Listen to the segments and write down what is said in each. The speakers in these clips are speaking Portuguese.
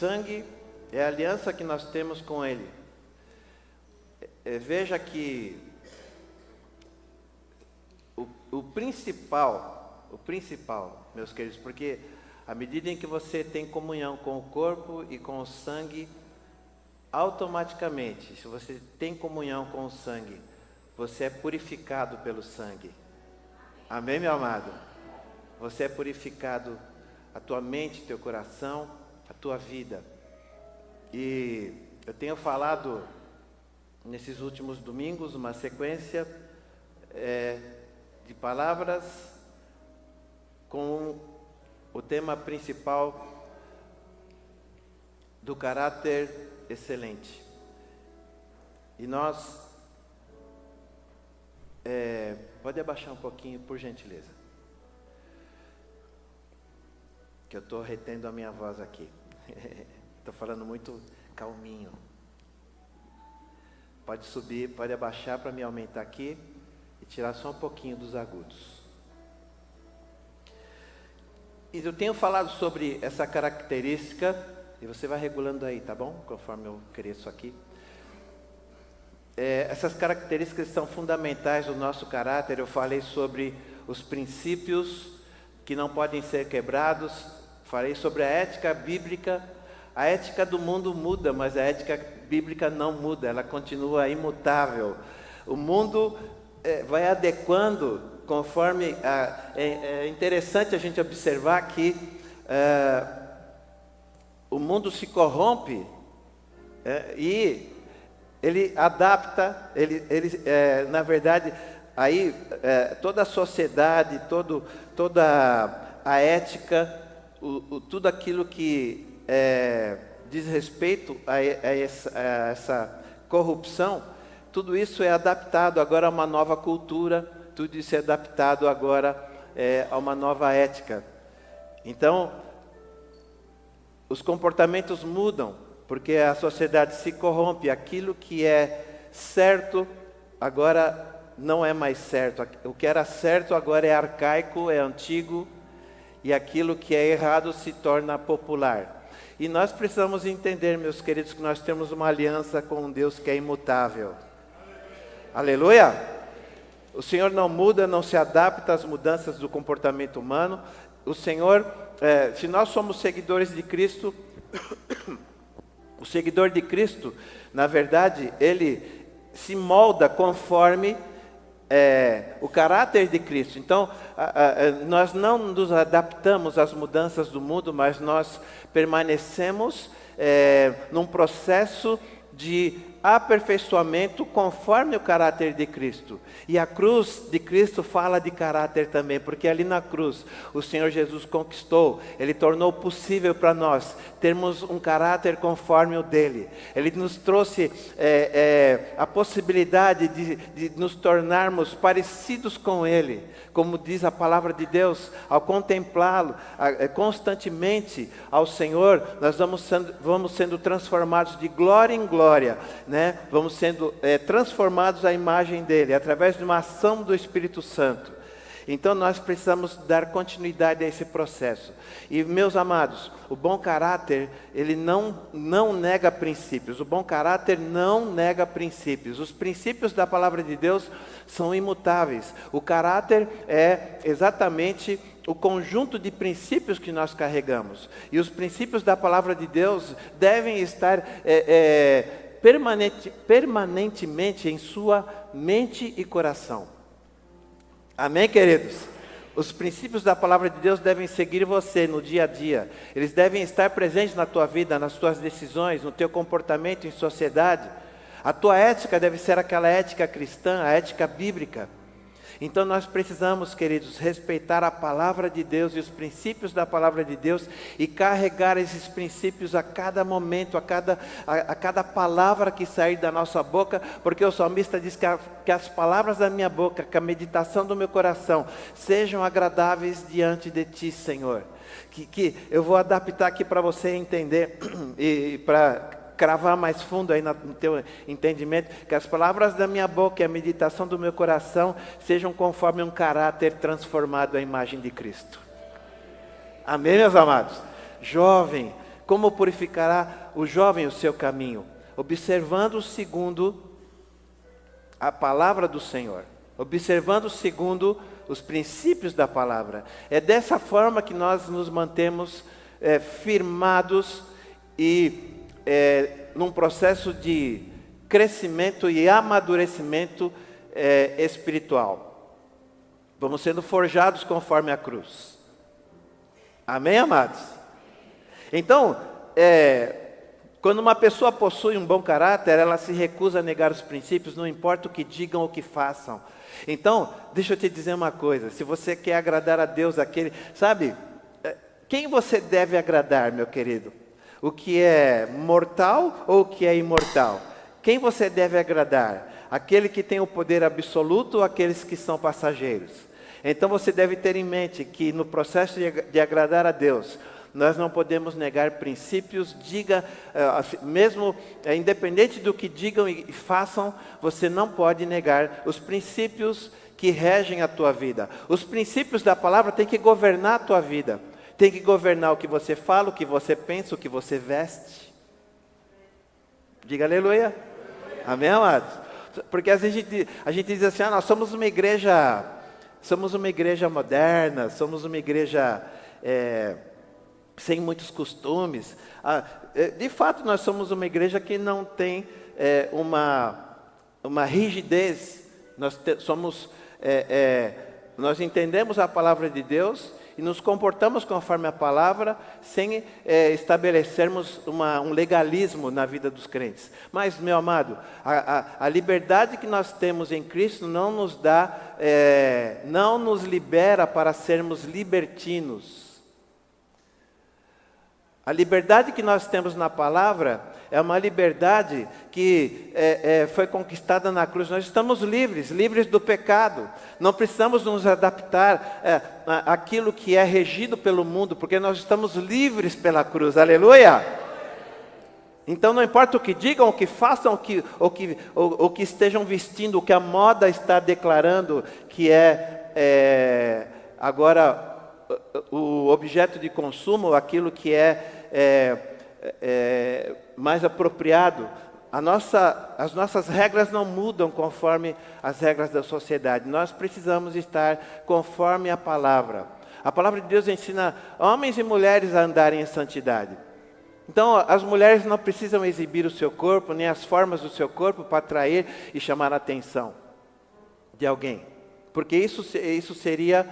sangue é a aliança que nós temos com Ele. Veja que o principal, meus queridos, porque à medida em que você tem comunhão com o corpo e com o sangue, automaticamente, se você tem comunhão com o sangue, você é purificado pelo sangue. Amém, meu amado? Você é purificado, a tua mente, teu coração, a tua vida. E eu tenho falado nesses últimos domingos uma sequência de palavras com o tema principal do caráter excelente. E nós pode abaixar um pouquinho, por gentileza, que eu estou retendo a minha voz aqui. Estou falando muito calminho. Pode subir, pode abaixar para me aumentar aqui e tirar só um pouquinho dos agudos. E eu tenho falado sobre essa característica, e você vai regulando aí, tá bom? Conforme eu cresço aqui. Essas características são fundamentais do nosso caráter. Eu falei sobre os princípios que não podem ser quebrados. Falei sobre a ética bíblica. A ética do mundo muda, mas a ética bíblica não muda, ela continua imutável. O mundo vai adequando conforme... é interessante a gente observar que o mundo se corrompe e ele adapta, na verdade, aí toda a sociedade, toda a ética, tudo aquilo que diz respeito a essa corrupção, tudo isso é adaptado agora a uma nova cultura, tudo isso é adaptado agora a uma nova ética. Então, os comportamentos mudam, porque a sociedade se corrompe, aquilo que é certo agora não é mais certo, o que era certo agora é arcaico, é antigo, e aquilo que é errado se torna popular. E nós precisamos entender, meus queridos, que nós temos uma aliança com um Deus que é imutável. Aleluia! O Senhor não muda, não se adapta às mudanças do comportamento humano. O Senhor, se nós somos seguidores de Cristo, o seguidor de Cristo, na verdade, ele se molda conforme o caráter de Cristo. Então, nós não nos adaptamos às mudanças do mundo, mas nós permanecemos num processo de aperfeiçoamento conforme o caráter de Cristo. E a cruz de Cristo fala de caráter também, porque ali na cruz o Senhor Jesus conquistou, Ele tornou possível para nós termos um caráter conforme o dele. Ele nos trouxe a possibilidade de nos tornarmos parecidos com Ele, como diz a palavra de Deus, ao contemplá-lo constantemente ao Senhor, nós vamos sendo transformados de glória em glória, né? Vamos sendo transformados à imagem dele, através de uma ação do Espírito Santo. Então nós precisamos dar continuidade a esse processo. E meus amados, o bom caráter, ele não nega princípios. O bom caráter não nega princípios. Os princípios da palavra de Deus são imutáveis. O caráter é exatamente o conjunto de princípios que nós carregamos. E os princípios da palavra de Deus devem estar permanentemente em sua mente e coração. Amém, queridos? Os princípios da palavra de Deus devem seguir você no dia a dia. Eles devem estar presentes na tua vida, nas tuas decisões, no teu comportamento em sociedade. A tua ética deve ser aquela ética cristã, a ética bíblica. Então nós precisamos, queridos, respeitar a palavra de Deus e os princípios da palavra de Deus e carregar esses princípios a cada momento, a cada palavra que sair da nossa boca, porque o salmista diz que as palavras da minha boca, que a meditação do meu coração sejam agradáveis diante de Ti, Senhor. Que eu vou adaptar aqui para você entender e para cravar mais fundo aí no teu entendimento, que as palavras da minha boca e a meditação do meu coração sejam conforme um caráter transformado à imagem de Cristo. Amém, meus amados? Jovem, Como purificará o jovem o seu caminho? Observando segundo a palavra do Senhor. Observando segundo os princípios da palavra. É dessa forma que nós nos mantemos firmados e num processo de crescimento e amadurecimento espiritual. Vamos sendo forjados conforme a cruz. Amém, amados? Então, quando uma pessoa possui um bom caráter, ela se recusa a negar os princípios, não importa o que digam ou o que façam. Então, deixa eu te dizer uma coisa, se você quer agradar a Deus, sabe, quem você deve agradar, meu querido? O que é mortal ou o que é imortal? Quem você deve agradar? Aquele que tem o poder absoluto ou aqueles que são passageiros? Então você deve ter em mente que no processo de agradar a Deus, nós não podemos negar princípios, mesmo independente do que digam e façam, você não pode negar os princípios que regem a tua vida. Os princípios da palavra têm que governar a tua vida. Tem que governar o que você fala, o que você pensa, o que você veste. Diga aleluia. Amém, amados? Porque a gente diz assim, nós somos uma igreja moderna, somos uma igreja sem muitos costumes. De fato, nós somos uma igreja que não tem uma rigidez. Nós entendemos a palavra de Deus e nos comportamos conforme a palavra, sem estabelecermos um legalismo na vida dos crentes. Mas, meu amado, a liberdade que nós temos em Cristo não nos libera para sermos libertinos. A liberdade que nós temos na palavra é uma liberdade que foi conquistada na cruz. Nós estamos livres do pecado. Não precisamos nos adaptar àquilo que é regido pelo mundo, porque nós estamos livres pela cruz. Aleluia! Então não importa o que digam, o que façam, o que estejam vestindo, o que a moda está declarando que agora o objeto de consumo, aquilo que mais apropriado. As nossas regras não mudam conforme as regras da sociedade. Nós precisamos estar conforme a palavra. A palavra de Deus ensina homens e mulheres a andarem em santidade. Então, as mulheres não precisam exibir o seu corpo, nem as formas do seu corpo para atrair e chamar a atenção de alguém. Porque isso seria...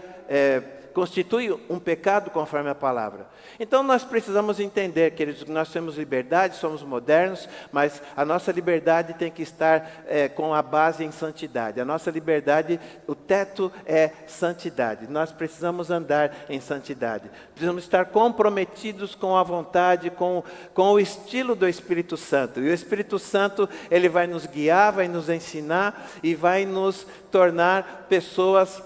constitui um pecado conforme a palavra. Então nós precisamos entender, queridos, que nós temos liberdade, somos modernos, mas a nossa liberdade tem que estar com a base em santidade. A nossa liberdade, o teto é santidade. Nós precisamos andar em santidade. Precisamos estar comprometidos com a vontade, com o estilo do Espírito Santo. E o Espírito Santo, ele vai nos guiar, vai nos ensinar e vai nos tornar pessoas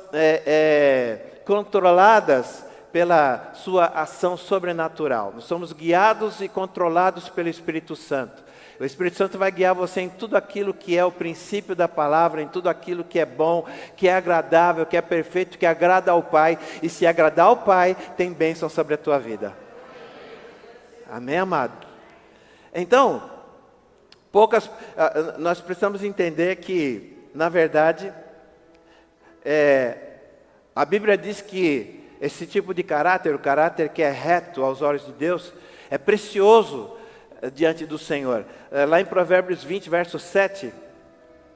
controladas pela sua ação sobrenatural. Nós somos guiados e controlados pelo Espírito Santo. O Espírito Santo vai guiar você em tudo aquilo que é o princípio da palavra, em tudo aquilo que é bom, que é agradável, que é perfeito, que agrada ao Pai. E se agradar ao Pai, tem bênção sobre a tua vida. Amém, amado? Então, nós precisamos entender que, na verdade, a Bíblia diz que esse tipo de caráter, o caráter que é reto aos olhos de Deus, é precioso diante do Senhor. Lá em Provérbios 20, verso 7,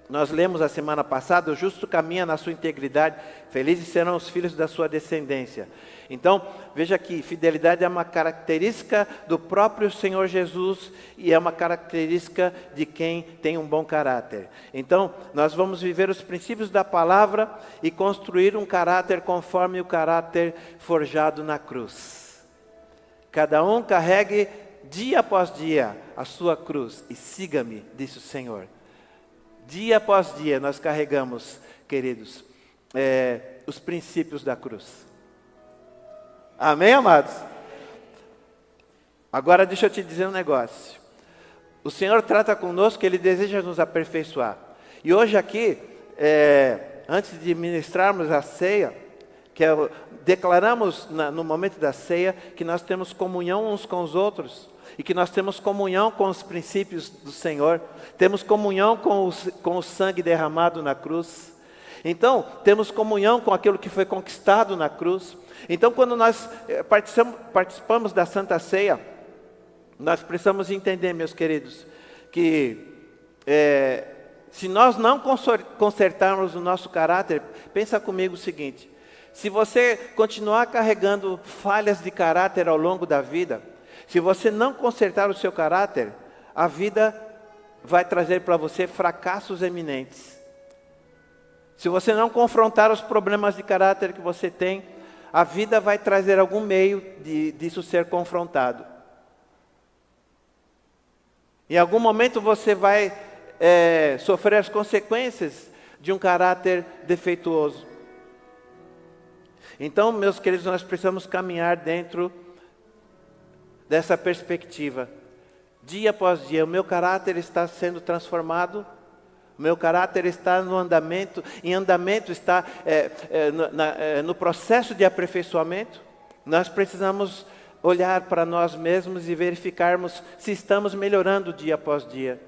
nós lemos a semana passada: o justo caminha na sua integridade, felizes serão os filhos da sua descendência. Então, veja que fidelidade é uma característica do próprio Senhor Jesus e é uma característica de quem tem um bom caráter. Então, nós vamos viver os princípios da palavra e construir um caráter conforme o caráter forjado na cruz. Cada um carregue dia após dia a sua cruz e siga-me, disse o Senhor. Dia após dia nós carregamos, queridos, os princípios da cruz. Amém, amados? Agora deixa eu te dizer um negócio. O Senhor trata conosco, Ele deseja nos aperfeiçoar. E hoje aqui, antes de ministrarmos a ceia, declaramos no momento da ceia que nós temos comunhão uns com os outros. e que nós temos comunhão com os princípios do Senhor, temos comunhão com o sangue derramado na cruz. Então, temos comunhão com aquilo que foi conquistado na cruz. Então, quando nós participamos da Santa Ceia, nós precisamos entender, meus queridos, que se nós não consertarmos o nosso caráter, pensa comigo o seguinte: se você continuar carregando falhas de caráter ao longo da vida, se você não consertar o seu caráter, a vida vai trazer para você fracassos eminentes. Se você não confrontar os problemas de caráter que você tem, a vida vai trazer algum meio disso ser confrontado. Em algum momento você vai sofrer as consequências de um caráter defeituoso. Então, meus queridos, nós precisamos caminhar dentro dessa perspectiva. Dia após dia, o meu caráter está sendo transformado. O meu caráter está no andamento, está no processo de aperfeiçoamento. Nós precisamos olhar para nós mesmos e verificarmos se estamos melhorando dia após dia.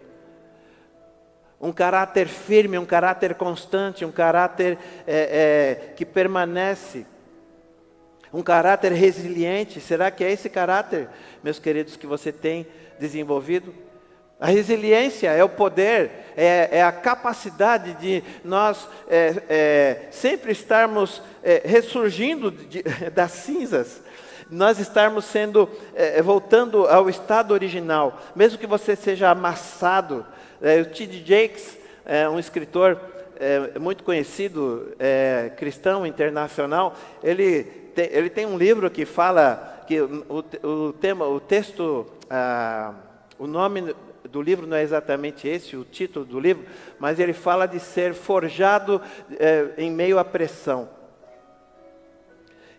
Um caráter firme, um caráter constante, um caráter que permanece, um caráter resiliente. Será que é esse caráter, meus queridos, que você tem desenvolvido? A resiliência é o poder, é a capacidade de nós sempre estarmos ressurgindo das cinzas, nós estarmos voltando ao estado original, mesmo que você seja amassado. O T.D. Jakes, um escritor muito conhecido, cristão internacional, ele tem um livro que fala que o nome do livro não é exatamente esse, o título do livro, mas ele fala de ser forjado em meio à pressão.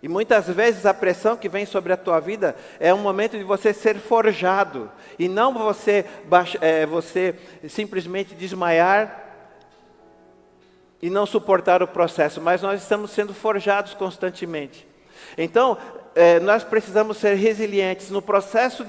E muitas vezes a pressão que vem sobre a tua vida é um momento de você ser forjado, e não você simplesmente desmaiar e não suportar o processo, mas nós estamos sendo forjados constantemente. Então, nós precisamos ser resilientes. No processo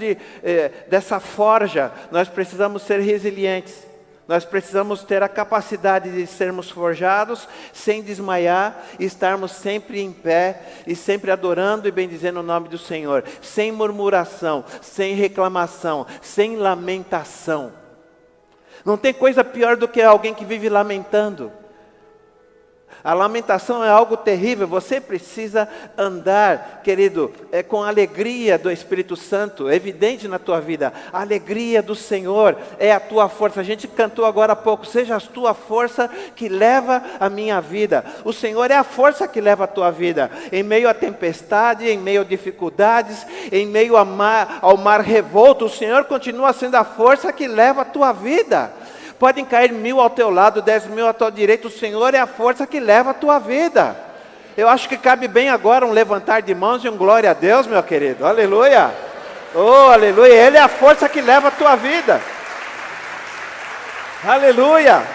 dessa forja, nós precisamos ser resilientes. Nós precisamos ter a capacidade de sermos forjados, sem desmaiar, e estarmos sempre em pé, e sempre adorando e bendizendo o nome do Senhor, sem murmuração, sem reclamação, sem lamentação. Não tem coisa pior do que alguém que vive lamentando. A lamentação é algo terrível. Você precisa andar, querido, com a alegria do Espírito Santo, evidente na tua vida. A alegria do Senhor é a tua força. A gente cantou agora há pouco: seja a tua força que leva a minha vida. O Senhor é a força que leva a tua vida. Em meio à tempestade, em meio a dificuldades, em meio ao mar revolto, o Senhor continua sendo a força que leva a tua vida. Podem cair 1000 ao teu lado, 10.000 à tua direita, o Senhor é a força que leva a tua vida. Eu acho que cabe bem agora um levantar de mãos e um glória a Deus, meu querido. Aleluia! Oh, aleluia! Ele é a força que leva a tua vida. Aleluia!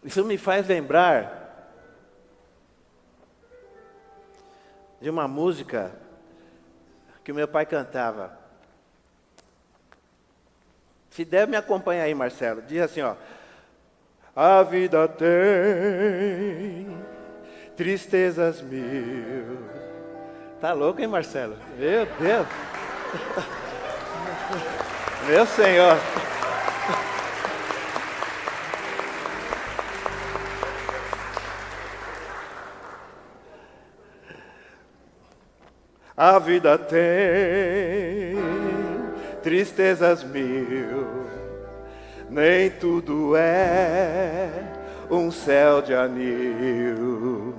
Isso me faz lembrar de uma música que o meu pai cantava. Se der, me acompanha aí, Marcelo. Diz assim, ó: a vida tem tristezas mil. Tá louco, hein, Marcelo? Meu Deus. Meu Senhor. A vida tem tristezas mil, nem tudo é um céu de anil,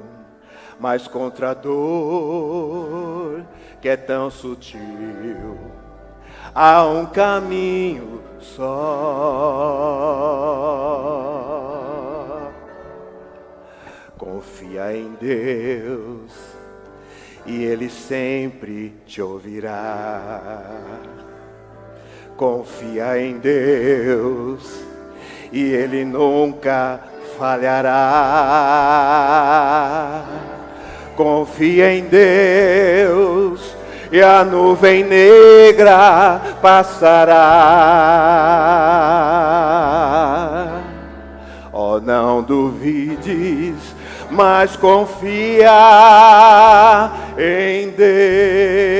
mas contra a dor que é tão sutil, há um caminho só. Confia em Deus e Ele sempre te ouvirá. Confia em Deus e Ele nunca falhará. Confia em Deus e a nuvem negra passará. Oh, não duvides, mas confia em Deus.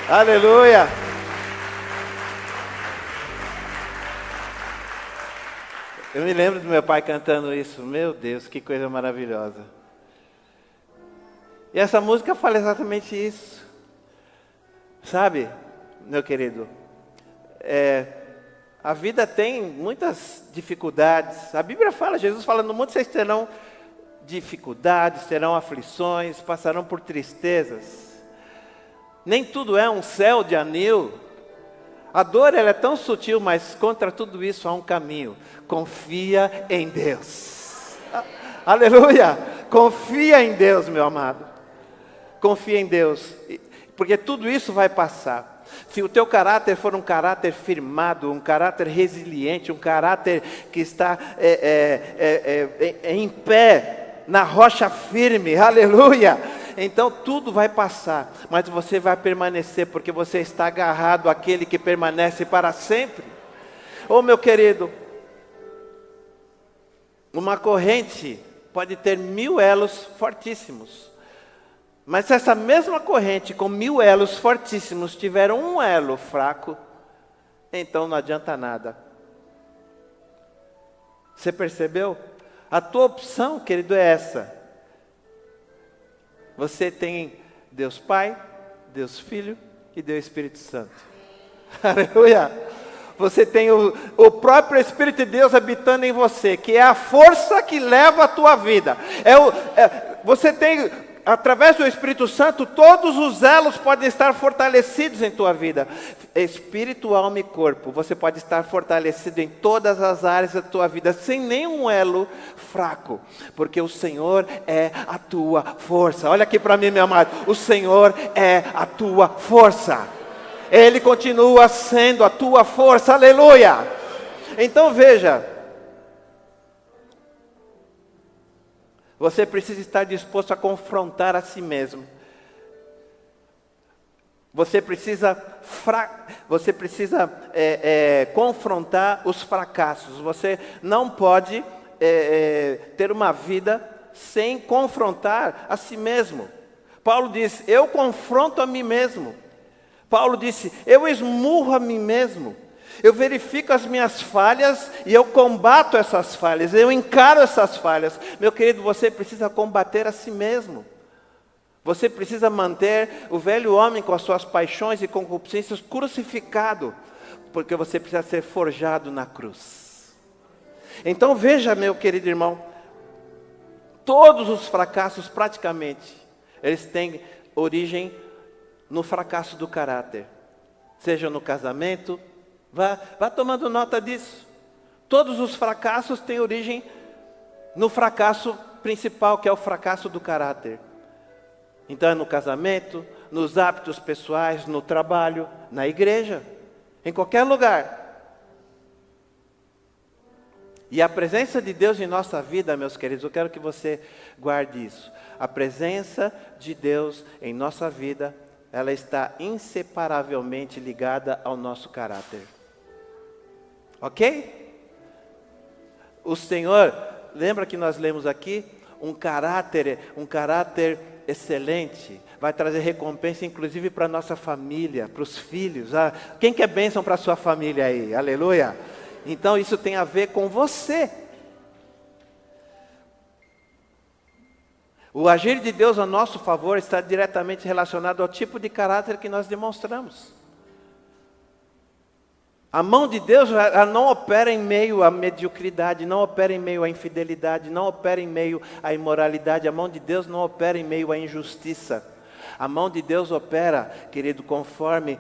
Aleluia! Eu me lembro do meu pai cantando isso. Meu Deus, que coisa maravilhosa. E essa música fala exatamente isso. Sabe, meu querido, a vida tem muitas dificuldades. A Bíblia fala, Jesus fala, no mundo vocês terão dificuldades, terão aflições, passarão por tristezas. Nem tudo é um céu de anil. A dor ela é tão sutil, mas contra tudo isso há um caminho. Confia em Deus. Aleluia! Confia em Deus, meu amado. Confia em Deus, porque tudo isso vai passar. Se o teu caráter for um caráter firmado, um caráter resiliente, um caráter que está em pé, na rocha firme, aleluia! Então tudo vai passar, mas você vai permanecer, porque você está agarrado àquele que permanece para sempre. Oh, meu querido, uma corrente pode ter 1000 elos fortíssimos, mas se essa mesma corrente com 1000 elos fortíssimos tiver um elo fraco, então não adianta nada. Você percebeu? A tua opção, querido, é essa. Você tem Deus Pai, Deus Filho e Deus Espírito Santo. Aleluia! Você tem o próprio Espírito de Deus habitando em você, que é a força que leva a tua vida. Você tem, através do Espírito Santo, todos os elos podem estar fortalecidos em tua vida. Espírito, alma e corpo. Você pode estar fortalecido em todas as áreas da tua vida, sem nenhum elo fraco. Porque o Senhor é a tua força. Olha aqui para mim, meu amado. O Senhor é a tua força. Ele continua sendo a tua força. Aleluia! Então veja. Você precisa estar disposto a confrontar a si mesmo. Você precisa confrontar os fracassos. Você não pode ter uma vida sem confrontar a si mesmo. Paulo disse, eu confronto a mim mesmo. Paulo disse, eu esmurro a mim mesmo. Eu verifico as minhas falhas e eu combato essas falhas, eu encaro essas falhas. Meu querido, você precisa combater a si mesmo. Você precisa manter o velho homem com as suas paixões e concupiscências crucificado, porque você precisa ser forjado na cruz. Então veja, meu querido irmão, todos os fracassos praticamente, eles têm origem no fracasso do caráter. Seja no casamento, vá tomando nota disso. Todos os fracassos têm origem no fracasso principal, que é o fracasso do caráter. Então é no casamento, nos hábitos pessoais, no trabalho, na igreja, em qualquer lugar. E a presença de Deus em nossa vida, meus queridos, eu quero que você guarde isso. A presença de Deus em nossa vida, ela está inseparavelmente ligada ao nosso caráter. Ok? O Senhor, lembra que nós lemos aqui? Um caráter excelente, vai trazer recompensa inclusive para a nossa família, para os filhos. Quem quer bênção para a sua família aí? Aleluia! Então isso tem a ver com você. O agir de Deus a nosso favor está diretamente relacionado ao tipo de caráter que nós demonstramos. A mão de Deus ela não opera em meio à mediocridade, não opera em meio à infidelidade, não opera em meio à imoralidade. A mão de Deus não opera em meio à injustiça. A mão de Deus opera, querido, conforme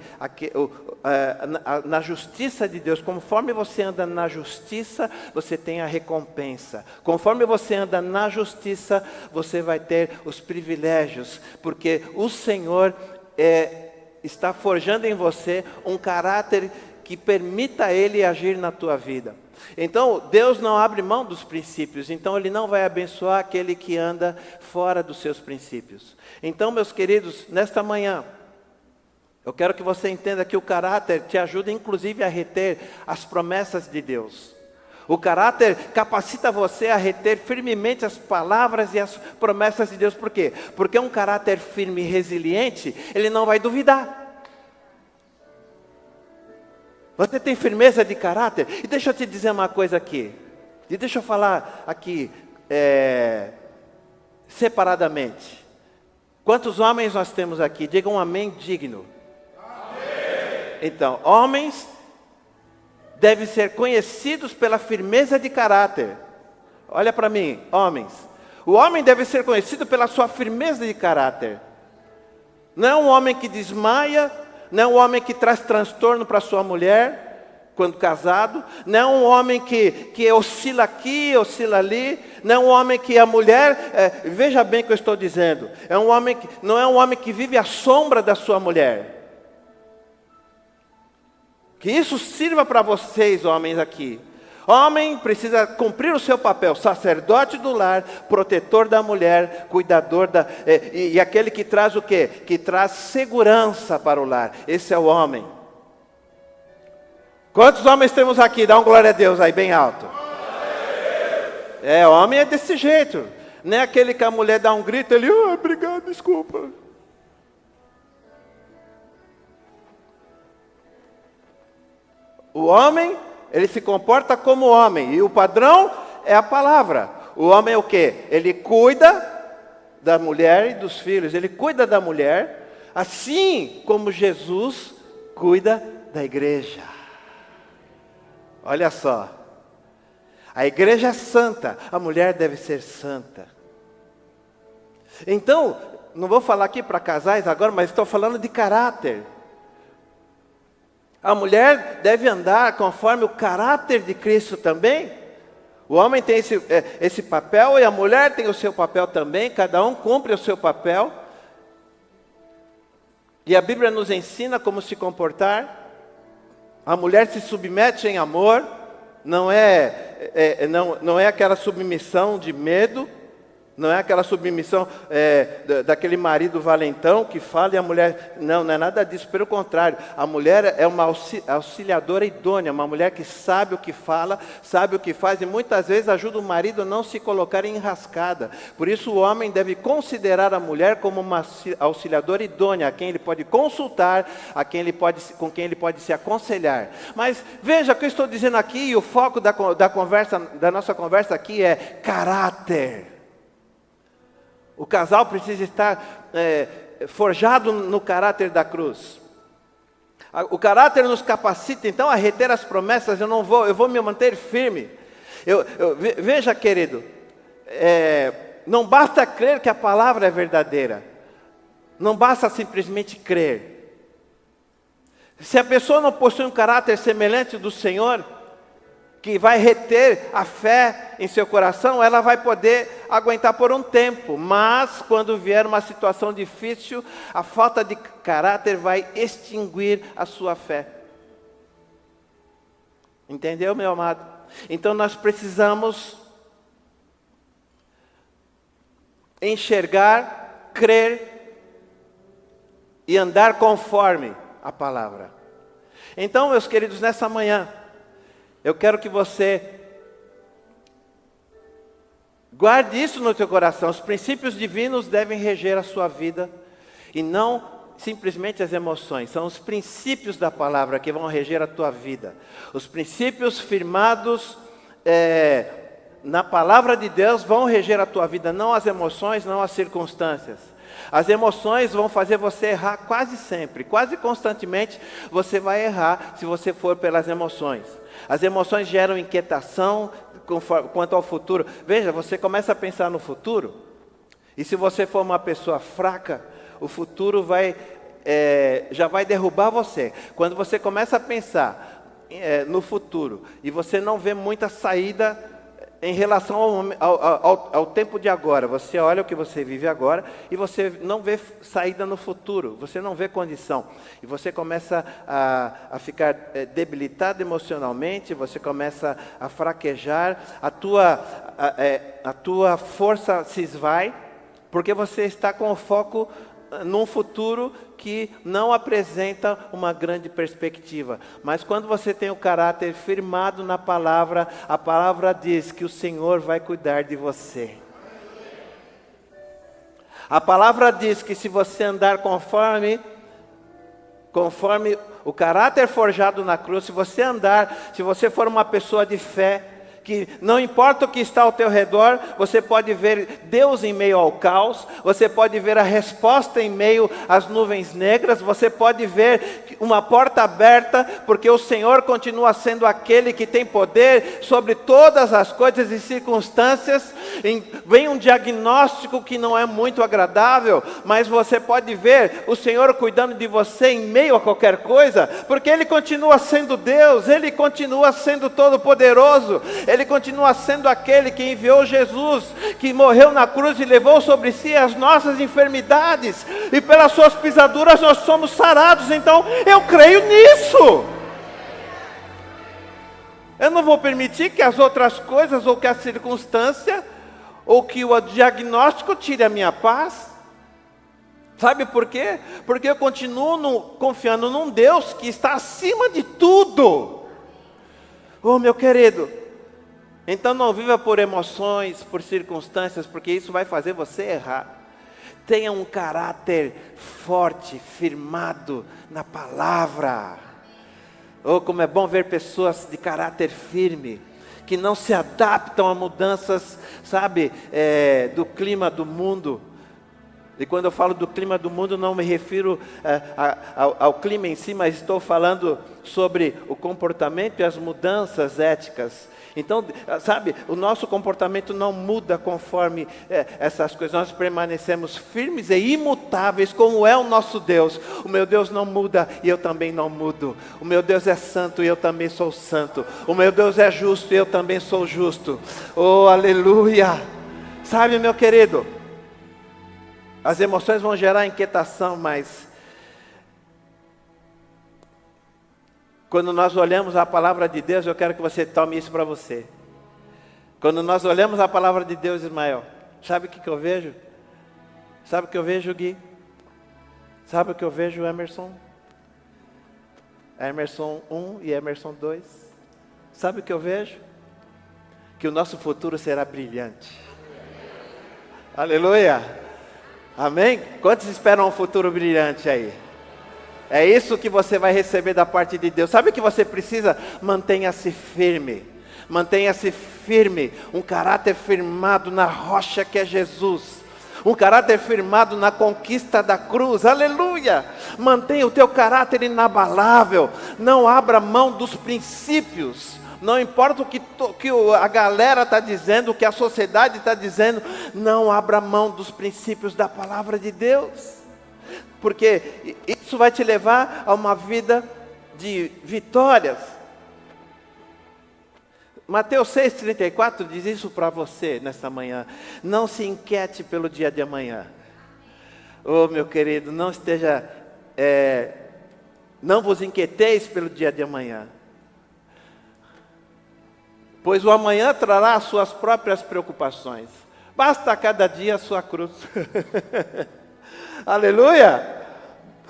na justiça de Deus. Conforme você anda na justiça, você tem a recompensa. Conforme você anda na justiça, você vai ter os privilégios. Porque o Senhor está forjando em você um caráter que permita Ele agir na tua vida. Então, Deus não abre mão dos princípios, então Ele não vai abençoar aquele que anda fora dos seus princípios. Então, meus queridos, nesta manhã, eu quero que você entenda que o caráter te ajuda inclusive a reter as promessas de Deus. O caráter capacita você a reter firmemente as palavras e as promessas de Deus. Por quê? Porque um caráter firme e resiliente, ele não vai duvidar. Você tem firmeza de caráter? E deixa eu te dizer uma coisa aqui. E deixa eu falar aqui separadamente. Quantos homens nós temos aqui? Diga um amém digno. Amém. Então, homens devem ser conhecidos pela firmeza de caráter. Olha para mim, homens. O homem deve ser conhecido pela sua firmeza de caráter. Não é um homem que desmaia, não é um homem que traz transtorno para sua mulher, quando casado. Não é um homem que oscila aqui, oscila ali. Não é um homem que a mulher, veja bem o que eu estou dizendo. Não é um homem que vive à sombra da sua mulher. Que isso sirva para vocês, homens, aqui. Homem precisa cumprir o seu papel, sacerdote do lar, protetor da mulher, cuidador e aquele que traz o quê? Que traz segurança para o lar. Esse é o homem. Quantos homens temos aqui? Dá um glória a Deus aí, bem alto. Homem é desse jeito. Não é aquele que a mulher dá um grito, ele, obrigado, desculpa. O homem, ele se comporta como homem, e o padrão é a palavra. O homem é o quê? Ele cuida da mulher e dos filhos, ele cuida da mulher, assim como Jesus cuida da igreja. Olha só, a igreja é santa, a mulher deve ser santa. Então, não vou falar aqui para casais agora, mas estou falando de caráter. A mulher deve andar conforme o caráter de Cristo também. O homem tem esse papel e a mulher tem o seu papel também. Cada um cumpre o seu papel. E a Bíblia nos ensina como se comportar. A mulher se submete em amor. Não é aquela submissão de medo. Não é aquela submissão daquele marido valentão que fala e a mulher... Não é nada disso, pelo contrário. A mulher é uma auxiliadora idônea, uma mulher que sabe o que fala, sabe o que faz e muitas vezes ajuda o marido a não se colocar em enrascada. Por isso o homem deve considerar a mulher como uma auxiliadora idônea, a quem ele pode consultar, com quem ele pode se aconselhar. Mas veja o que eu estou dizendo aqui, e o foco da nossa conversa aqui é caráter. O casal precisa estar forjado no caráter da cruz. O caráter nos capacita, então, a reter as promessas. Eu vou me manter firme. Veja, querido, não basta crer que a palavra é verdadeira. Não basta simplesmente crer. Se a pessoa não possui um caráter semelhante do Senhor, que vai reter a fé em seu coração, ela vai poder aguentar por um tempo, mas quando vier uma situação difícil, a falta de caráter vai extinguir a sua fé. Entendeu, meu amado? Então nós precisamos enxergar, crer e andar conforme a palavra. Então, meus queridos, nessa manhã, eu quero que você guarde isso no teu coração. Os princípios divinos devem reger a sua vida e não simplesmente as emoções. São os princípios da palavra que vão reger a tua vida. Os princípios firmados na palavra de Deus vão reger a tua vida, não as emoções, não as circunstâncias. As emoções vão fazer você errar quase sempre, quase constantemente você vai errar se você for pelas emoções. As emoções geram inquietação quanto ao futuro. Veja, você começa a pensar no futuro, e se você for uma pessoa fraca, o futuro já vai derrubar você. Quando você começa a pensar no futuro, e você não vê muita saída em relação ao tempo de agora. Você olha o que você vive agora e você não vê saída no futuro, você não vê condição. E você começa a ficar debilitado emocionalmente, você começa a fraquejar, a tua força se esvai, porque você está com o foco num futuro que não apresenta uma grande perspectiva. Mas quando você tem o caráter firmado na palavra, a palavra diz que o Senhor vai cuidar de você. A palavra diz que se você andar conforme o caráter forjado na cruz, se você for uma pessoa de fé, que não importa o que está ao teu redor, você pode ver Deus em meio ao caos, você pode ver a resposta em meio às nuvens negras, você pode ver uma porta aberta, porque o Senhor continua sendo aquele que tem poder sobre todas as coisas e circunstâncias. Vem um diagnóstico que não é muito agradável, mas você pode ver o Senhor cuidando de você em meio a qualquer coisa, porque Ele continua sendo Deus, Ele continua sendo todo-poderoso, Ele continua sendo aquele que enviou Jesus, que morreu na cruz e levou sobre si as nossas enfermidades, e pelas suas pisaduras nós somos sarados. Então eu creio nisso. Eu não vou permitir que as outras coisas, ou que a circunstância, ou que o diagnóstico tire a minha paz. Sabe por quê? Porque eu continuo confiando num Deus que está acima de tudo. Oh, meu querido, então não viva por emoções, por circunstâncias, porque isso vai fazer você errar. Tenha um caráter forte, firmado na palavra. Oh, como é bom ver pessoas de caráter firme, que não se adaptam a mudanças, sabe, do clima do mundo. E quando eu falo do clima do mundo, não me refiro ao clima em si, mas estou falando sobre o comportamento e as mudanças éticas. Então, sabe, o nosso comportamento não muda conforme essas coisas. Nós permanecemos firmes e imutáveis, como é o nosso Deus. O meu Deus não muda e eu também não mudo. O meu Deus é santo e eu também sou santo. O meu Deus é justo e eu também sou justo. Oh, aleluia! Sabe, meu querido, as emoções vão gerar inquietação, mas quando nós olhamos a palavra de Deus, eu quero que você tome isso para você. Quando nós olhamos a palavra de Deus, Ismael, sabe o que eu vejo? Sabe o que eu vejo, Gui? Sabe o que eu vejo, Emerson? Emerson 1 e Emerson 2. Sabe o que eu vejo? Que o nosso futuro será brilhante. Aleluia! Amém? Quantos esperam um futuro brilhante aí? É isso que você vai receber da parte de Deus. Sabe o que você precisa? Mantenha-se firme. Mantenha-se firme. Um caráter firmado na rocha que é Jesus. Um caráter firmado na conquista da cruz. Aleluia! Mantenha o teu caráter inabalável. Não abra mão dos princípios. Não importa o que a galera está dizendo, o que a sociedade está dizendo. Não abra mão dos princípios da palavra de Deus. Porque isso vai te levar a uma vida de vitórias. Mateus 6,34 diz isso para você nesta manhã. Não se inquiete pelo dia de amanhã. Oh, meu querido, não vos inquieteis pelo dia de amanhã. Pois o amanhã trará as suas próprias preocupações. Basta a cada dia a sua cruz. Aleluia!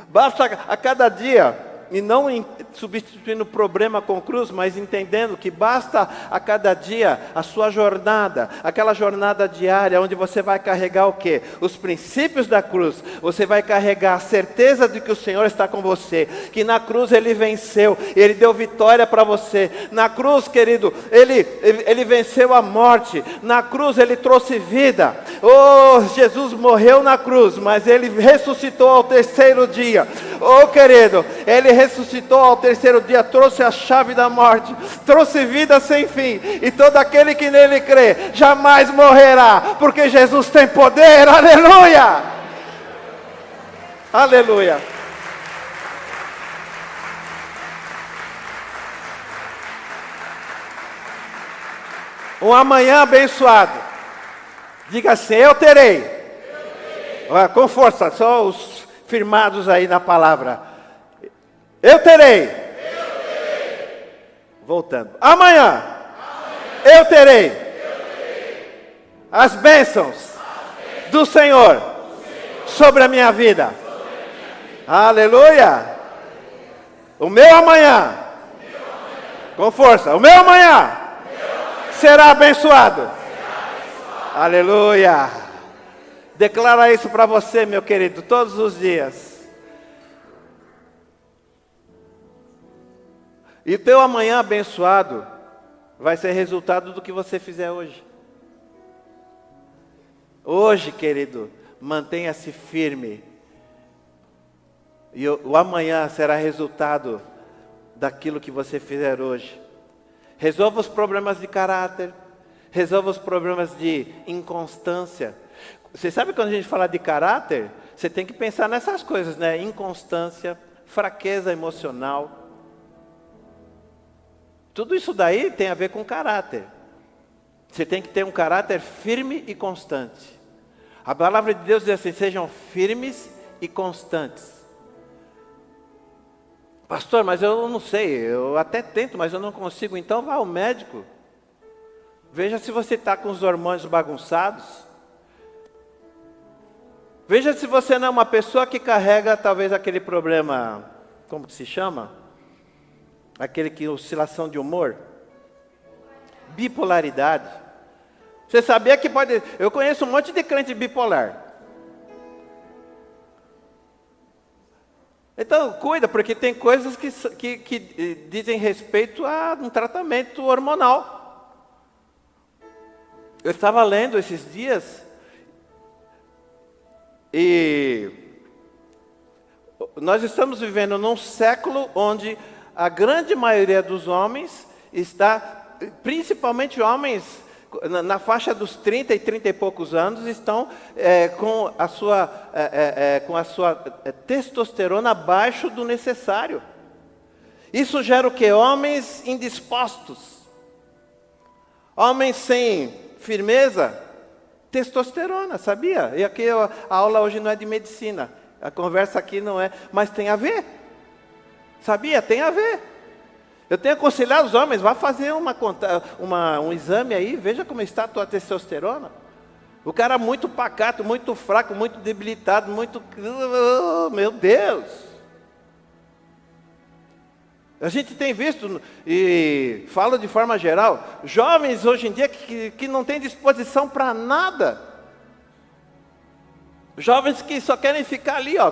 Basta a cada dia, e não substituindo o problema com cruz, mas entendendo que basta a cada dia a sua jornada, aquela jornada diária, onde você vai carregar o quê? Os princípios da cruz. Você vai carregar a certeza de que o Senhor está com você, que na cruz Ele venceu, Ele deu vitória para você. Na cruz, querido, Ele venceu a morte, na cruz Ele trouxe vida. Oh, Jesus morreu na cruz, mas Ele ressuscitou ao terceiro dia. Oh, querido, Ele ressuscitou ao terceiro dia, trouxe a chave da morte, trouxe vida sem fim, e todo aquele que nele crê, jamais morrerá, porque Jesus tem poder. Aleluia! Aleluia! Um amanhã abençoado. Diga assim, eu terei. Olha, com força, só os firmados aí na palavra. Eu terei. Voltando. Amanhã. Eu terei. As bênçãos do Senhor sobre a minha vida. Aleluia. O meu amanhã. Com força. O meu amanhã será abençoado. Aleluia. Declara isso para você, meu querido, todos os dias. E o teu amanhã abençoado vai ser resultado do que você fizer hoje. Hoje, querido, mantenha-se firme. E o amanhã será resultado daquilo que você fizer hoje. Resolva os problemas de caráter. Resolva os problemas de inconstância. Você sabe quando a gente fala de caráter? Você tem que pensar nessas coisas, né? Inconstância, fraqueza emocional. Tudo isso daí tem a ver com caráter. Você tem que ter um caráter firme e constante. A palavra de Deus diz assim, sejam firmes e constantes. Pastor, mas eu não sei, eu até tento, mas eu não consigo. Então vá ao médico. Veja se você está com os hormônios bagunçados. Veja se você não é uma pessoa que carrega talvez aquele problema, como que se chama? Aquele que oscilação de humor. Bipolaridade. Você sabia que pode... Eu conheço um monte de crente bipolar. Então, cuida, porque tem coisas que dizem respeito a um tratamento hormonal. Eu estava lendo esses dias e nós estamos vivendo num século onde a grande maioria dos homens está, principalmente homens na faixa dos 30 e 30 e poucos anos, estão com a sua testosterona abaixo do necessário. Isso gera o quê? Homens indispostos. Homens sem firmeza. Testosterona, sabia? E aqui a aula hoje não é de medicina. A conversa aqui não é, mas tem a ver. Sabia? Tem a ver. Eu tenho aconselhado os homens, vá fazer um exame aí, veja como está a tua testosterona. O cara muito pacato, muito fraco, muito debilitado, muito... Oh, meu Deus! A gente tem visto, e falo de forma geral, jovens hoje em dia que não têm disposição para nada. Jovens que só querem ficar ali, ó,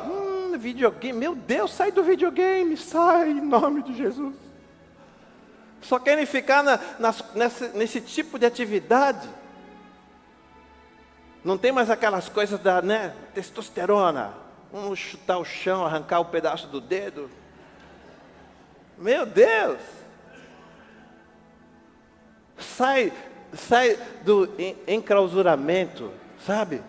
videogame. Meu Deus, sai do videogame, sai em nome de Jesus. Só querem ficar nesse tipo de atividade. Não tem mais aquelas coisas da testosterona. Vamos chutar o chão, arrancar um pedaço do dedo. Meu Deus! Sai do enclausuramento, sabe?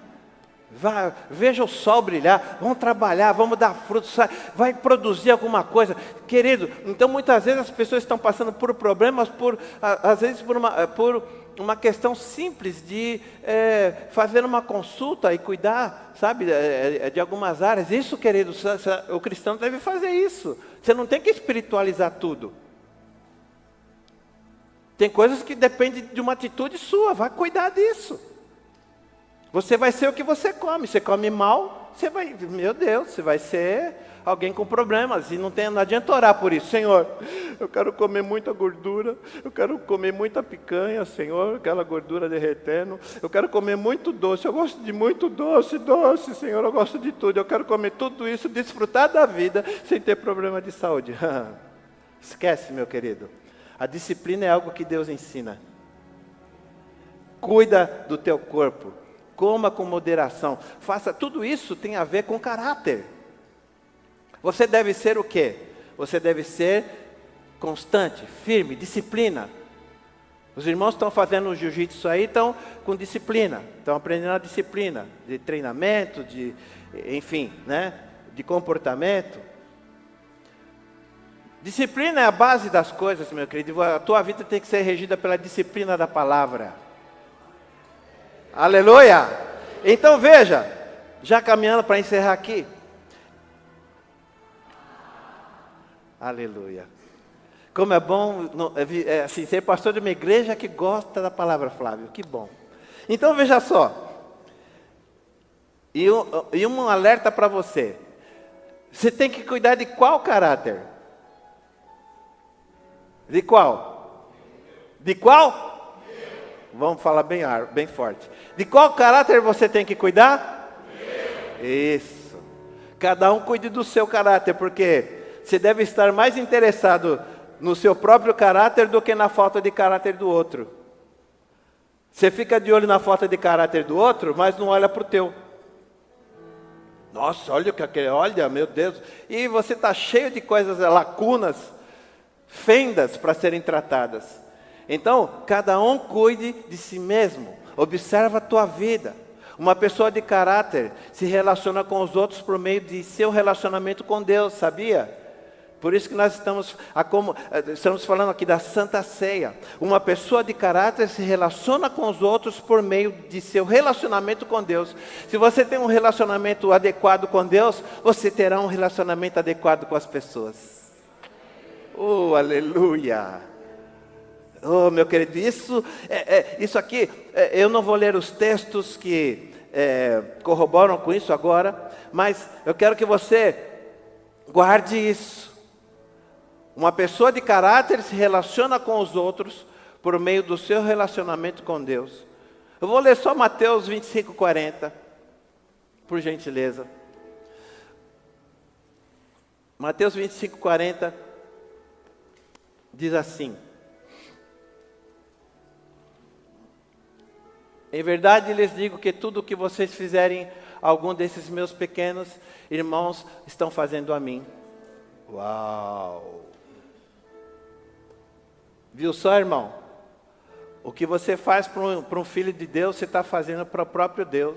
Veja o sol brilhar, vamos trabalhar, vamos dar frutos, vai produzir alguma coisa. Querido, então muitas vezes as pessoas estão passando por problemas, às vezes por uma questão simples de fazer uma consulta e cuidar, sabe, de algumas áreas. Isso, querido, o cristão deve fazer isso. Você não tem que espiritualizar tudo. Tem coisas que dependem de uma atitude sua, vai cuidar disso. Você vai ser o que você come. Você come mal, você vai, meu Deus, você vai ser alguém com problemas. E não adianta orar por isso. Senhor, eu quero comer muita gordura, eu quero comer muita picanha, Senhor, aquela gordura derretendo. Eu quero comer muito doce, eu gosto de muito doce, Senhor, eu gosto de tudo. Eu quero comer tudo isso, desfrutar da vida, sem ter problema de saúde. Esquece, meu querido. A disciplina é algo que Deus ensina. Cuida do teu corpo. Coma com moderação. Faça, tudo isso tem a ver com caráter. Você deve ser o quê? Você deve ser constante, firme, disciplina. Os irmãos estão fazendo o jiu-jitsu aí, estão com disciplina. Estão aprendendo a disciplina de treinamento, enfim, de comportamento. Disciplina é a base das coisas, meu querido. A tua vida tem que ser regida pela disciplina da palavra. Aleluia! Então veja, já caminhando para encerrar aqui. Aleluia. Como é bom assim, ser pastor de uma igreja que gosta da palavra, Flávio. Que bom. Então veja só. E um alerta para você. Você tem que cuidar de qual caráter? De qual? De qual? Vamos falar bem forte. De qual caráter você tem que cuidar? Isso. Cada um cuide do seu caráter, porque você deve estar mais interessado no seu próprio caráter do que na falta de caráter do outro. Você fica de olho na falta de caráter do outro, mas não olha para o teu. Nossa, olha o que aquele, olha, meu Deus. E você está cheio de coisas, lacunas, fendas para serem tratadas. Então, cada um cuide de si mesmo. Observa a tua vida. Uma pessoa de caráter se relaciona com os outros por meio de seu relacionamento com Deus, sabia? Por isso que nós estamos falando aqui da Santa Ceia. Uma pessoa de caráter se relaciona com os outros por meio de seu relacionamento com Deus. Se você tem um relacionamento adequado com Deus, você terá um relacionamento adequado com as pessoas. Oh, aleluia! Oh, meu querido, isso aqui, eu não vou ler os textos que corroboram com isso agora, mas eu quero que você guarde isso. Uma pessoa de caráter se relaciona com os outros por meio do seu relacionamento com Deus. Eu vou ler só Mateus 25:40, por gentileza. Mateus 25:40 diz assim: em verdade lhes digo que tudo o que vocês fizerem a algum desses meus pequenos irmãos estão fazendo a mim. Uau! Viu só, irmão? O que você faz para um filho de Deus, você está fazendo para o próprio Deus.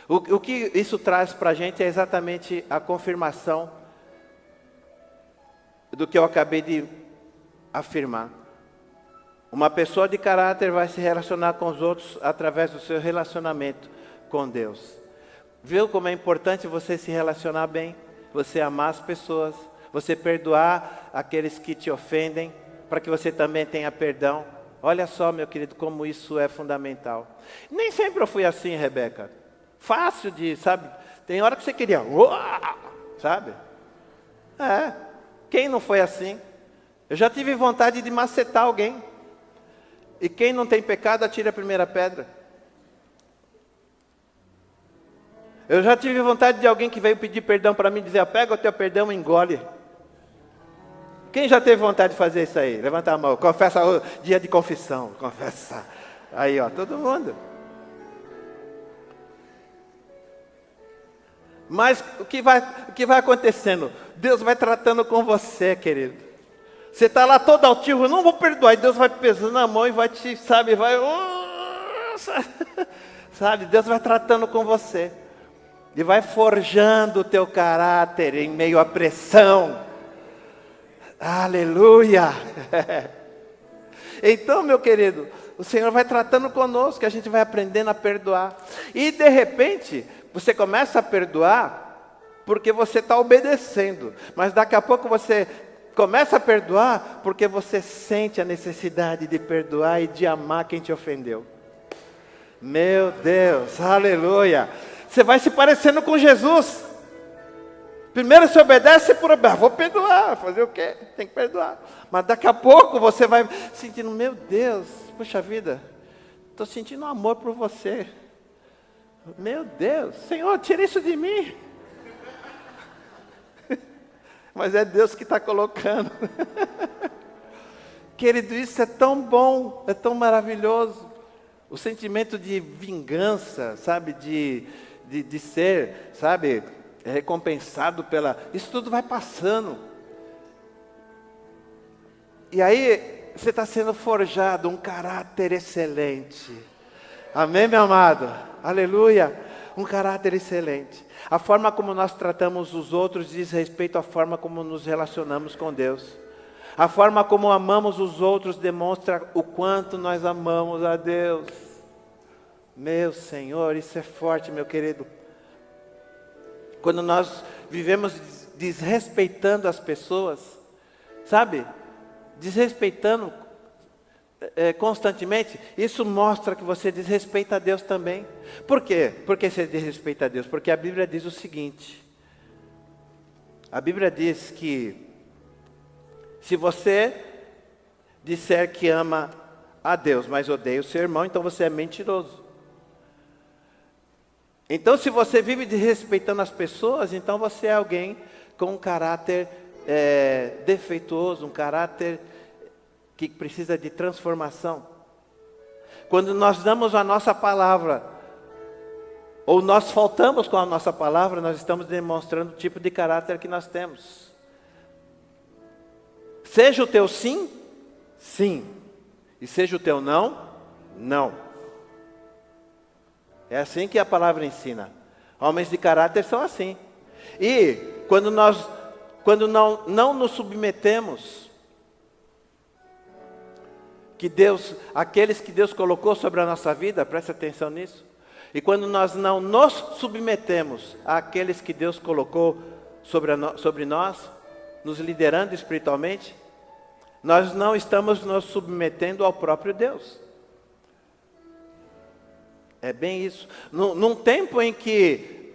O que isso traz para a gente é exatamente a confirmação do que eu acabei de afirmar. Uma pessoa de caráter vai se relacionar com os outros através do seu relacionamento com Deus. Viu como é importante você se relacionar bem? Você amar as pessoas, você perdoar aqueles que te ofendem, para que você também tenha perdão. Olha só, meu querido, como isso é fundamental. Nem sempre eu fui assim, Rebeca. Fácil de, sabe? Tem hora que você queria, sabe? Quem não foi assim? Eu já tive vontade de macetar alguém. E quem não tem pecado, atire a primeira pedra. Eu já tive vontade de alguém que veio pedir perdão para mim, dizer, pega o teu perdão e engole. Quem já teve vontade de fazer isso aí? Levanta a mão. Confessa o dia de confissão. Confessa. Aí, ó, todo mundo. Mas o que vai acontecendo? Deus vai tratando com você, querido. Você está lá todo altivo, não vou perdoar. E Deus vai pesando a mão e vai te, sabe, vai... sabe, Deus vai tratando com você. E vai forjando o teu caráter em meio à pressão. Aleluia! Então, meu querido, o Senhor vai tratando conosco, a gente vai aprendendo a perdoar. E de repente, você começa a perdoar porque você está obedecendo. Mas daqui a pouco você começa a perdoar porque você sente a necessidade de perdoar e de amar quem te ofendeu. Meu Deus, aleluia! Você vai se parecendo com Jesus. Primeiro você obedece por vou perdoar, fazer o quê? Tem que perdoar. Mas daqui a pouco você vai sentindo, meu Deus, puxa vida, estou sentindo amor por você. Meu Deus, Senhor, tira isso de mim. Mas é Deus que está colocando. Querido, isso é tão bom, é tão maravilhoso. O sentimento de vingança, sabe, de ser, sabe, recompensado isso tudo vai passando. E aí, você está sendo forjado um caráter excelente. Amém, meu amado? Aleluia! Um caráter excelente. A forma como nós tratamos os outros diz respeito à forma como nos relacionamos com Deus. A forma como amamos os outros demonstra o quanto nós amamos a Deus. Meu Senhor, isso é forte, meu querido. Quando nós vivemos desrespeitando as pessoas, sabe? Desrespeitando constantemente, isso mostra que você desrespeita a Deus também. Por quê? Porque você desrespeita a Deus? Porque a Bíblia diz o seguinte. A Bíblia diz que se você disser que ama a Deus, mas odeia o seu irmão, então você é mentiroso. Então, se você vive desrespeitando as pessoas, então você é alguém com um caráter defeituoso, um caráter que precisa de transformação. Quando nós damos a nossa palavra, ou nós faltamos com a nossa palavra, nós estamos demonstrando o tipo de caráter que nós temos. Seja o teu sim, sim. E seja o teu não, não. É assim que a palavra ensina. Homens de caráter são assim. E quando não nos submetemos, aqueles que Deus colocou sobre a nossa vida, preste atenção nisso. E quando nós não nos submetemos àqueles que Deus colocou sobre nós, nos liderando espiritualmente, nós não estamos nos submetendo ao próprio Deus. É bem isso. Num tempo em que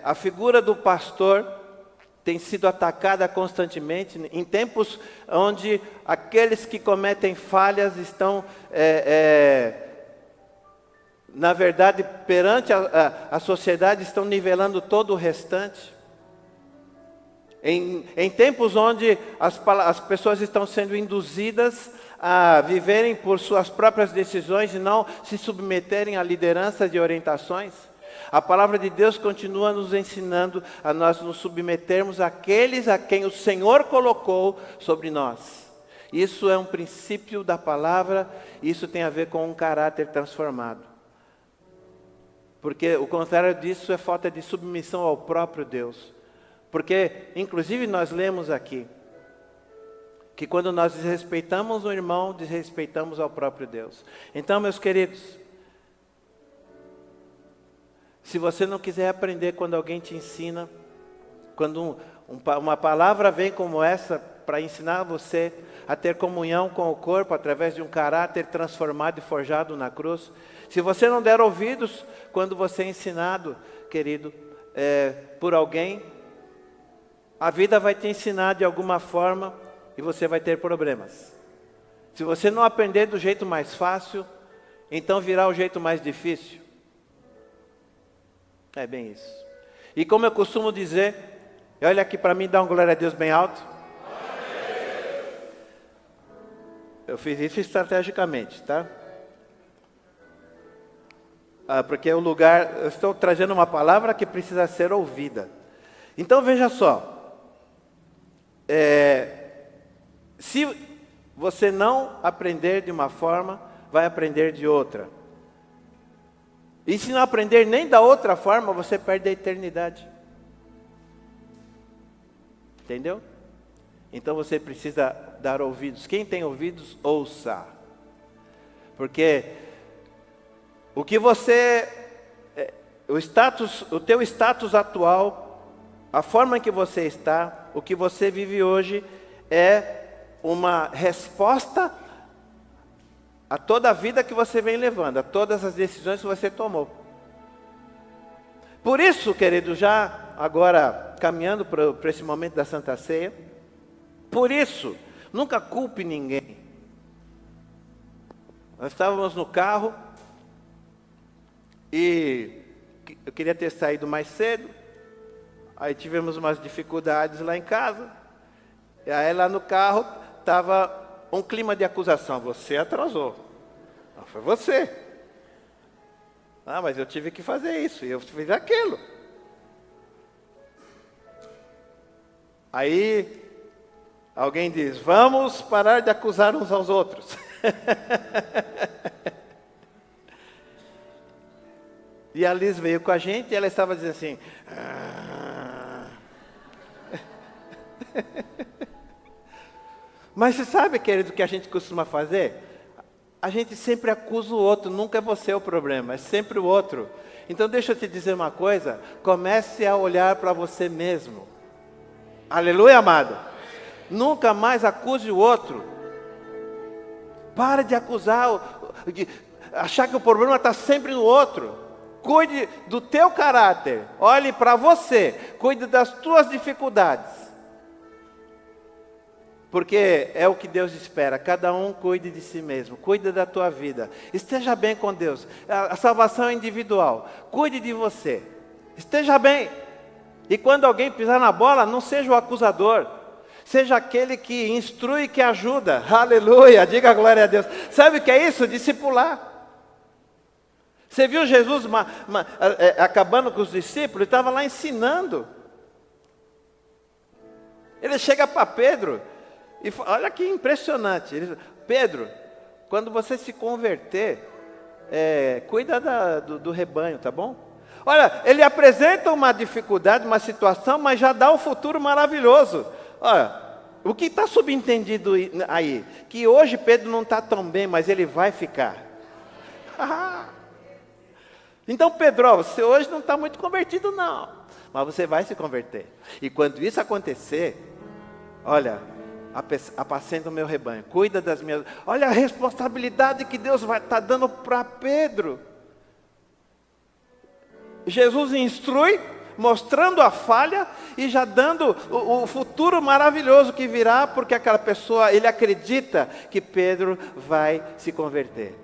a figura do pastor tem sido atacada constantemente, em tempos onde aqueles que cometem falhas estão, na verdade, perante a sociedade, estão nivelando todo o restante. Em tempos onde as pessoas estão sendo induzidas a viverem por suas próprias decisões e não se submeterem a lideranças e orientações, a palavra de Deus continua nos ensinando a nós nos submetermos àqueles a quem o Senhor colocou sobre nós. Isso é um princípio da palavra, isso tem a ver com um caráter transformado. Porque o contrário disso é falta de submissão ao próprio Deus. Porque, inclusive, nós lemos aqui, que quando nós desrespeitamos o irmão, desrespeitamos ao próprio Deus. Então, meus queridos, se você não quiser aprender quando alguém te ensina, quando uma palavra vem como essa para ensinar você a ter comunhão com o corpo através de um caráter transformado e forjado na cruz, se você não der ouvidos quando você é ensinado, querido, por alguém, a vida vai te ensinar de alguma forma e você vai ter problemas. Se você não aprender do jeito mais fácil, então virá o jeito mais difícil. É bem isso. E como eu costumo dizer, olha aqui para mim, dá um glória a Deus bem alto. Eu fiz isso estrategicamente, tá? Porque o lugar, eu estou trazendo uma palavra que precisa ser ouvida. Então veja só. Se você não aprender de uma forma, vai aprender de outra. E se não aprender nem da outra forma, você perde a eternidade. Entendeu? Então você precisa dar ouvidos. Quem tem ouvidos, ouça. Porque o que o teu status atual, a forma em que você está, o que você vive hoje é uma resposta a toda a vida que você vem levando, a todas as decisões que você tomou. Por isso, querido, já agora caminhando para esse momento da Santa Ceia, por isso, nunca culpe ninguém. Nós estávamos no carro e eu queria ter saído mais cedo, aí tivemos umas dificuldades lá em casa, e aí lá no carro estava um clima de acusação. Você atrasou. Não, foi você. Ah, mas eu tive que fazer isso, e eu fiz aquilo. Aí alguém diz, vamos parar de acusar uns aos outros. E a Liz veio com a gente e ela estava dizendo assim... Mas você sabe, querido, o que a gente costuma fazer? A gente sempre acusa o outro, nunca é você o problema, é sempre o outro. Então deixa eu te dizer uma coisa, comece a olhar para você mesmo. Aleluia, amado. Nunca mais acuse o outro. Para de acusar, de achar que o problema está sempre no outro. Cuide do teu caráter, olhe para você, cuide das tuas dificuldades. Porque é o que Deus espera, cada um cuide de si mesmo, cuide da tua vida, esteja bem com Deus, a salvação é individual, cuide de você, esteja bem, e quando alguém pisar na bola, não seja o acusador, seja aquele que instrui, que ajuda, aleluia, diga glória a Deus. Sabe o que é isso? Discipular. Você viu Jesus acabando com os discípulos, ele estava lá ensinando, ele chega para Pedro, e olha que impressionante, ele diz, Pedro, quando você se converter, cuida do rebanho, tá bom? Olha, ele apresenta uma dificuldade, uma situação, mas já dá um futuro maravilhoso. Olha, o que está subentendido aí? Que hoje Pedro não está tão bem, mas ele vai ficar. Então Pedro, você hoje não está muito convertido não, mas você vai se converter. E quando isso acontecer, olha, apacenta o meu rebanho, cuida das minhas... Olha a responsabilidade que Deus vai estar dando para Pedro. Jesus instrui, mostrando a falha e já dando o futuro maravilhoso que virá, porque aquela pessoa, ele acredita que Pedro vai se converter.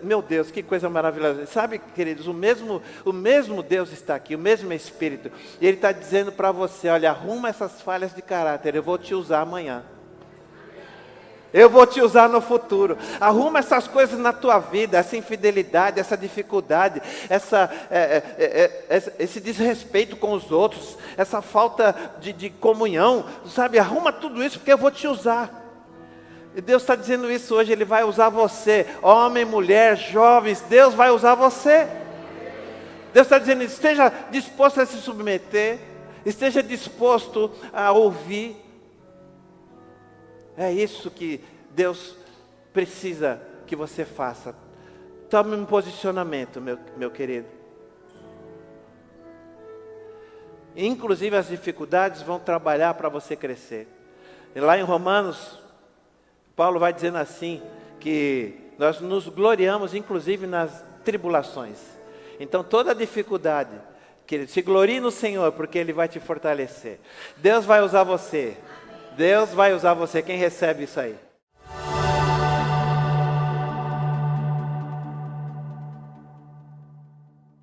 Meu Deus, que coisa maravilhosa. Sabe, queridos, o mesmo Deus está aqui, o mesmo Espírito. E Ele está dizendo para você, olha, arruma essas falhas de caráter, eu vou te usar amanhã. Eu vou te usar no futuro. Arruma essas coisas na tua vida, essa infidelidade, essa dificuldade, esse desrespeito com os outros, essa falta de comunhão, sabe? Arruma tudo isso porque eu vou te usar. E Deus está dizendo isso hoje, Ele vai usar você, homem, mulher, jovens, Deus vai usar você. Deus está dizendo, esteja disposto a se submeter, esteja disposto a ouvir. É isso que Deus precisa que você faça. Tome um posicionamento, meu querido. Inclusive as dificuldades vão trabalhar para você crescer. E lá em Romanos, Paulo vai dizendo assim, que nós nos gloriamos inclusive nas tribulações. Então toda dificuldade, querido, se glorie no Senhor, porque Ele vai te fortalecer. Deus vai usar você. Deus vai usar você. Quem recebe isso aí?